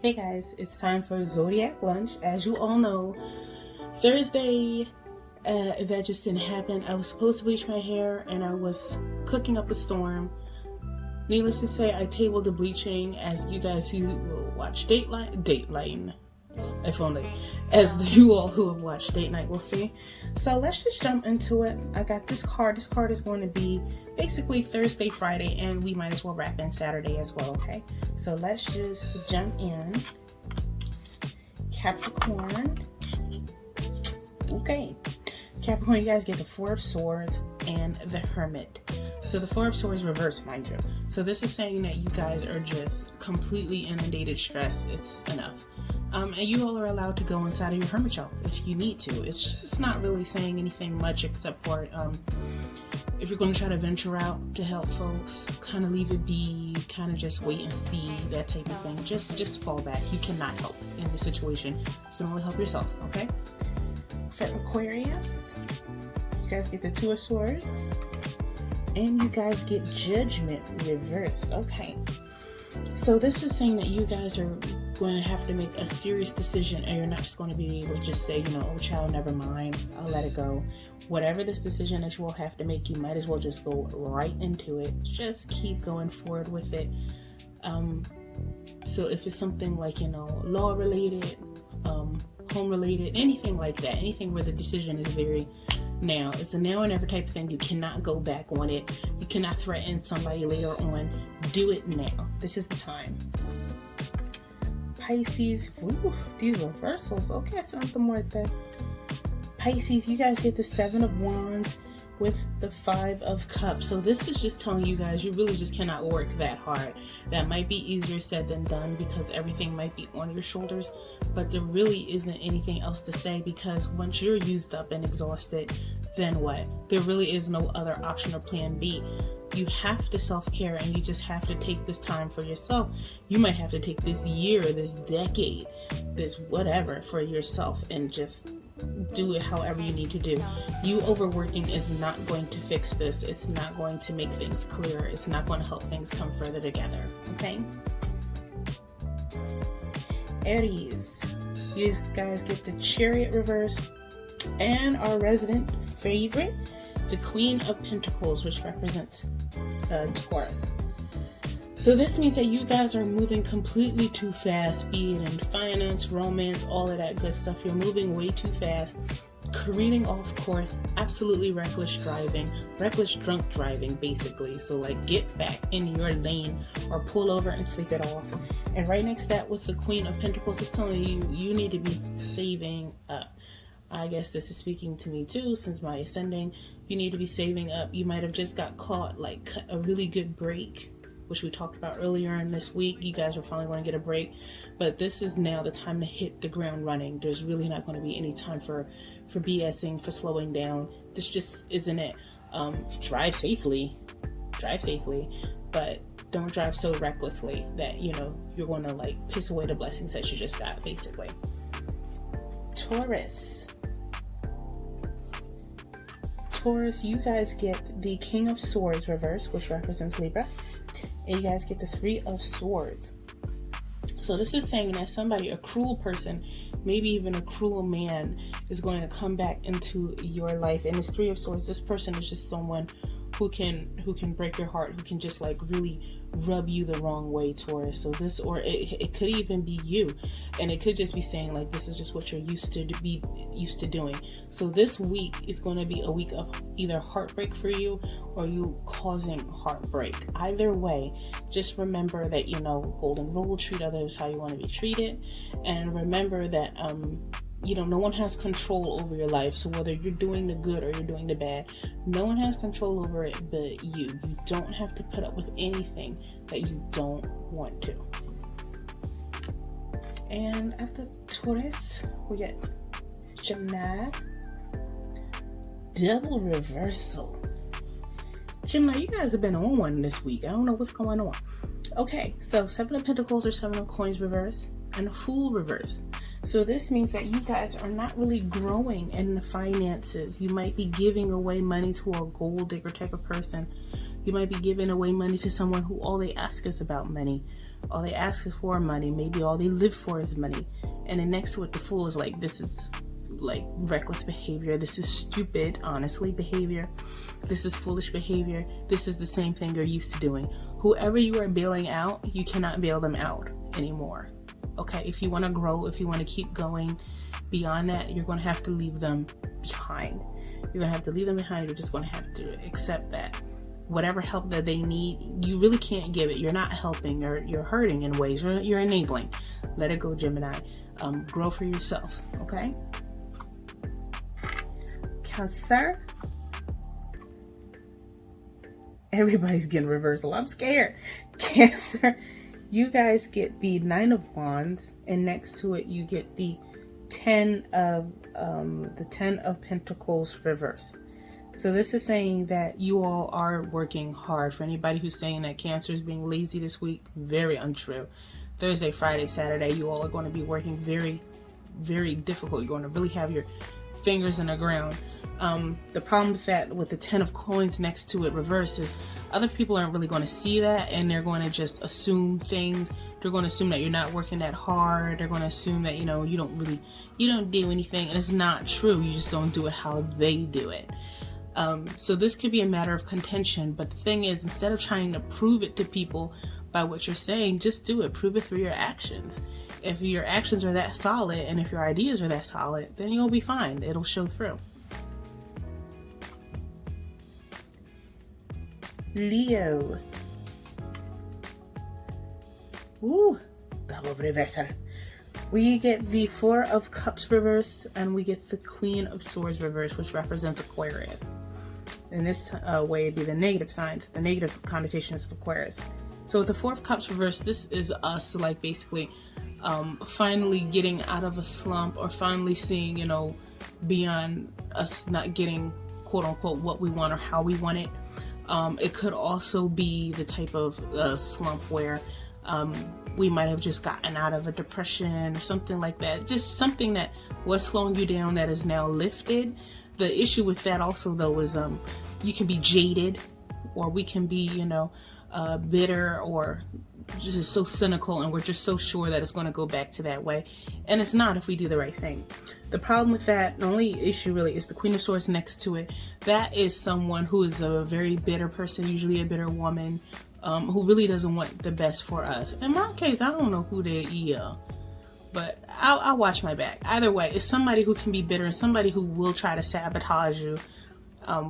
Hey guys, it's time for Zodiac Lunch. As you all know, Thursday, that just didn't happen. I was supposed to bleach my hair and I was cooking up a storm. Needless to say, I tabled the bleaching. As you guys who will watch Dateline, if only, as you all who have watched Date Night will see. So let's just jump into it. I got this card. This card is going to be basically Thursday, Friday, and we might as well wrap in Saturday as well, okay? So let's just jump in. Capricorn. Okay. Capricorn, you guys get the Four of Swords and the Hermit. So the Four of Swords reverse, mind you. So this is saying that you guys are just completely inundated stress. It's enough. And you all are allowed to go inside of your hermit shell if you need to. It's just not really saying anything much except for if you're going to try to venture out to help folks, kind of leave it be, kind of just wait and see, that type of thing. Just fall back. You cannot help in this situation. You can only help yourself, okay? For Aquarius, you guys get the Two of Swords. And you guys get Judgment reversed. Okay. So this is saying that you guys are going to have to make a serious decision, and you're not just going to be able to just say, oh child, never mind, I'll let it go. Whatever this decision that you will have to make, you might as well just go right into it. Just keep going forward with it. So if it's something like, law related, home related, anything like that, anything where the decision is very now, it's a now or never type of thing. You cannot go back on it. You cannot threaten somebody later on. Do it now. This is the time. Pisces, ooh, these reversals. Okay, something more like that. Pisces, you guys get the Seven of Wands with the Five of Cups. So this is just telling you guys you really just cannot work that hard. That might be easier said than done because everything might be on your shoulders, but there really isn't anything else to say, because once you're used up and exhausted, then what? There really is no other option or plan B. You have to self-care, and you just have to take this time for yourself. You might have to take this year, this decade, this whatever for yourself, and just do it however you need to do. You overworking is not going to fix this. It's not going to make things clearer. It's not going to help things come further together. Okay? Aries, you guys get the Chariot reverse and our resident favorite, the Queen of Pentacles, which represents Taurus. So this means that you guys are moving completely too fast, be it in finance, romance, all of that good stuff. You're moving way too fast, careening off course, absolutely reckless driving, reckless drunk driving, basically. So like, get back in your lane or pull over and sleep it off. And right next to that, with the Queen of Pentacles, it's telling you you need to be saving up. I guess this is speaking to me too, since my ascending. You need to be saving up. You might have just got caught, like a really good break, which we talked about earlier in this week. You guys are finally going to get a break, but this is now the time to hit the ground running. There's really not going to be any time for BSing, for slowing down. This just isn't it. Drive safely, but don't drive so recklessly that you're going to like piss away the blessings that you just got, basically. Taurus, you guys get the King of Swords reverse, which represents Libra. And you guys get the Three of Swords. So this is saying that somebody, a cruel person, maybe even a cruel man, is going to come back into your life. And this Three of Swords, this person is just someone who can break your heart, who can just like really rub you the wrong way, Taurus. So this, or it could even be you, and it could just be saying like, this is just what you're used to doing. So this week is going to be a week of either heartbreak for you or you causing heartbreak. Either way, just remember that golden rule: treat others how you want to be treated, and remember that no one has control over your life. So whether you're doing the good or you're doing the bad, no one has control over it but you. You don't have to put up with anything that you don't want to. And after Taurus, we get Gemini. Double reversal. Gemini, you guys have been on one this week. I don't know what's going on. Okay, so Seven of Pentacles or Seven of Coins reverse and a Fool reverse. So this means that you guys are not really growing in the finances. You might be giving away money to a gold digger type of person. You might be giving away money to someone who all they ask is about money. All they ask is for money. Maybe all they live for is money. And then next to it, the Fool is like, this is like reckless behavior. This is stupid, honestly, behavior. This is foolish behavior. This is the same thing you're used to doing. Whoever you are bailing out, you cannot bail them out anymore. Okay, if you want to grow, if you want to keep going beyond that, you're going to have to leave them behind. You're going to have to leave them behind. You're just going to have to accept that whatever help that they need, you really can't give it. You're not helping, or you're hurting in ways. You're enabling. Let it go, Gemini. Grow for yourself, okay? Cancer. Everybody's getting reversal. I'm scared. Cancer. You guys get the Nine of Wands, and next to it you get the Ten of Pentacles reverse. So this is saying that you all are working hard. For anybody who's saying that Cancer is being lazy this week, very untrue. Thursday, Friday, Saturday, you all are going to be working very, very difficult. You're going to really have your fingers in the ground. The problem with that, with the Ten of Coins next to it reverse, is other people aren't really going to see that, and they're going to just assume things. They're going to assume that you're not working that hard. They're going to assume that, you know, you don't do anything, and it's not true. You just don't do it how they do it. So this could be a matter of contention, but the thing is, instead of trying to prove it to people by what you're saying, just do it. Prove it through your actions. If your actions are that solid, and if your ideas are that solid, then you'll be fine. It'll show through. Leo. Ooh, double reversal. We get the Four of Cups reverse, and we get the Queen of Swords reverse, which represents Aquarius. In this way, it'd be the negative signs, the negative connotations of Aquarius. So with the Four of Cups reverse, this is us, like, basically finally getting out of a slump, or finally seeing, you know, beyond us not getting, quote unquote, what we want or how we want it. It could also be the type of slump where we might have just gotten out of a depression or something like that. Just something that was slowing you down that is now lifted. The issue with that also, though, is you can be jaded, or we can be, you know, bitter, or just so cynical, and we're just so sure that it's going to go back to that way. And it's not, if we do the right thing. The problem with that, the only issue really, is the Queen of Swords next to it. That is someone who is a very bitter person, usually a bitter woman, who really doesn't want the best for us. In my case, I don't know who they are, but I'll watch my back. Either way, it's somebody who can be bitter, and somebody who will try to sabotage you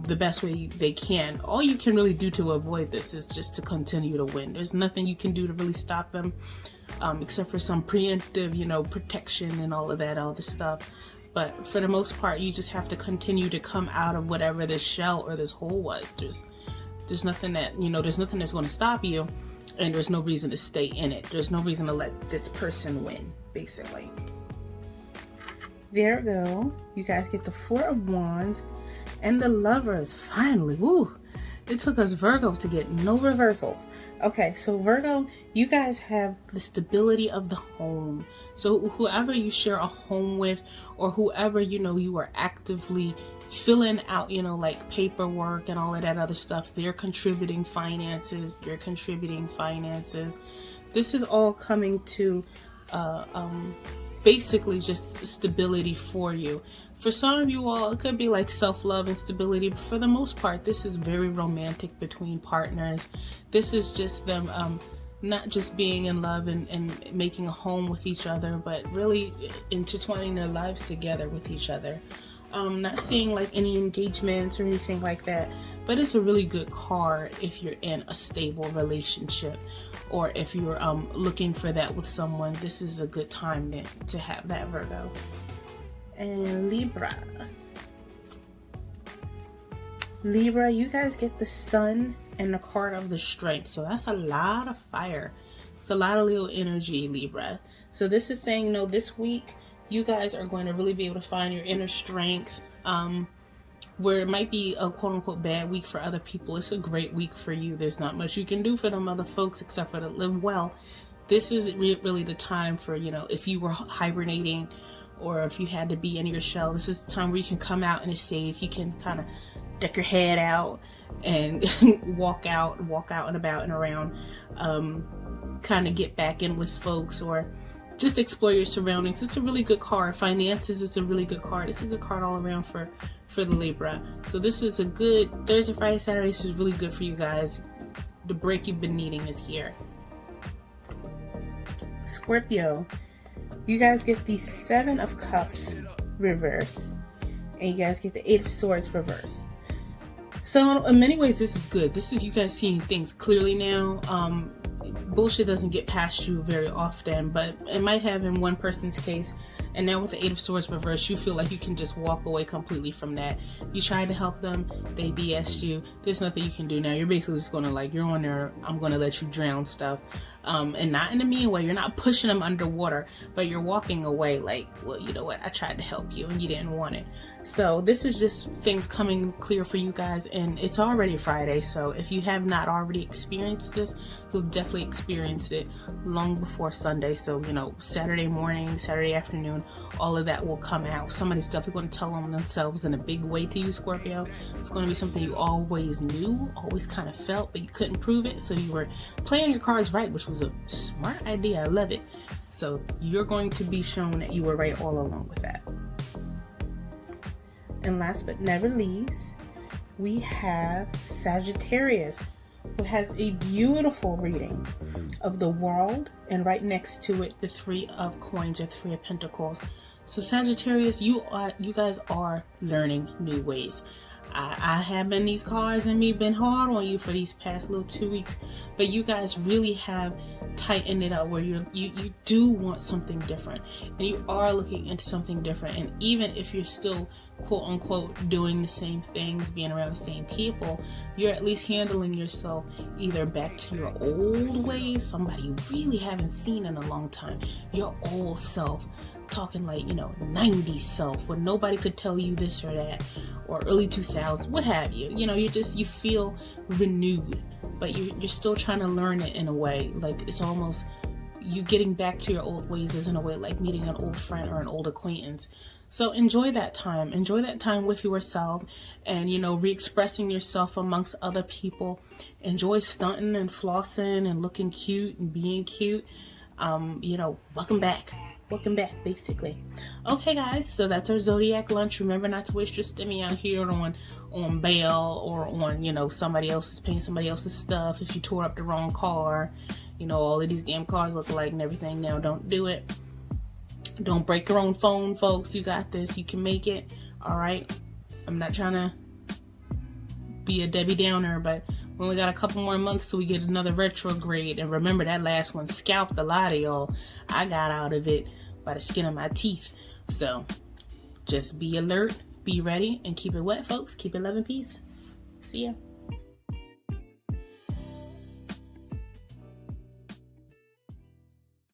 the best way they can. All you can really do to avoid this is just to continue to win. There's nothing you can do to really stop them, except for some preemptive, you know, protection and all of that other stuff. But for the most part, you just have to continue to come out of whatever this shell or this hole was. There's nothing that, you know, there's nothing that's going to stop you, and there's no reason to stay in it. There's no reason to let this person win, basically. Virgo, you guys get the Four of Wands and the Lovers. Finally, woo! It took us Virgo to get no reversals. Okay, so Virgo, you guys have the stability of the home. So whoever you share a home with, or whoever, you know, you are actively filling out, you know, like paperwork and all of that other stuff, they're contributing finances. You're contributing finances. This is all coming to basically just stability for you. For some of you all, it could be like self-love and stability, but for the most part, this is very romantic between partners. This is just them not just being in love and making a home with each other, but really intertwining their lives together with each other. Not seeing like any engagements or anything like that, but it's a really good card if you're in a stable relationship, or if you're looking for that with someone. This is a good time then to have that, Virgo. And Libra. Libra, you guys get the Sun and the card of the Strength. So that's a lot of fire. It's a lot of little energy, Libra. So this is saying, no, this week you guys are going to really be able to find your inner strength. Where it might be a quote-unquote bad week for other people, it's a great week for you. There's not much you can do for them other folks except for to live well. This is really the time for, you know, if you were hibernating, or if you had to be in your shell, this is the time where you can come out and it's safe. You can kind of deck your head out and walk out and about and around, kind of get back in with folks, or just explore your surroundings. It's a really good card. Finances is a really good card. It's a good card all around for the Libra. So this is a good Thursday, Friday, Saturday. This is really good for you guys. The break you've been needing is here. Scorpio, you guys get the 7 of Cups reverse, and you guys get the 8 of Swords reverse. So in many ways, this is good. This is you guys seeing things clearly now. Bullshit doesn't get past you very often, but it might have in one person's case. And now with the 8 of Swords reverse, you feel like you can just walk away completely from that. You tried to help them, they BS'd you. There's nothing you can do now. You're basically just gonna, like, you're on there, I'm gonna let you drown stuff. And not in a mean way. You're not pushing them underwater, but you're walking away like, well, you know what? I tried to help you and you didn't want it. So this is just things coming clear for you guys, and it's already Friday. So if you have not already experienced this, you'll definitely experience it long before Sunday. So, you know, Saturday morning, Saturday afternoon, all of that will come out. Somebody's definitely going to tell on themselves in a big way to you, Scorpio. It's going to be something you always knew, always kind of felt, but you couldn't prove it. So you were playing your cards right, which was a smart idea. I love it. So you're going to be shown that you were right all along with that. And last but never least, we have Sagittarius, who has a beautiful reading of the World, and right next to it, the 3 of Coins or 3 of Pentacles. So Sagittarius, you guys are learning new ways. I have been these cards and me been hard on you for these past little 2 weeks, but you guys really have tightened it up where you do want something different, and you are looking into something different. And even if you're still quote unquote doing the same things, being around the same people, you're at least handling yourself either back to your old ways, somebody you really haven't seen in a long time, your old self, talking like, you know, 90s self when nobody could tell you this or that, or early 2000s, what have you. You know, you feel renewed, but you're still trying to learn it in a way. Like, it's almost you getting back to your old ways is in a way like meeting an old friend or an old acquaintance. So enjoy that time. Enjoy that time with yourself and, you know, re-expressing yourself amongst other people. Enjoy stunting and flossing and looking cute and being cute. You know, welcome back, basically. Okay, guys, so that's our Zodiac Lunch. Remember not to waste your stimmy out here on bail, or on, you know, somebody else's paying somebody else's stuff. If you tore up the wrong car, you know, all of these damn cars look alike and everything now. Don't do it. Don't break your own phone, folks. You got this. You can make it. All right. I'm not trying to be a Debbie Downer, but we only got a couple more months till we get another retrograde. And remember, that last one scalped a lot of y'all. I got out of it by the skin of my teeth. So just be alert, be ready, and keep it wet, folks. Keep it love and peace. See ya.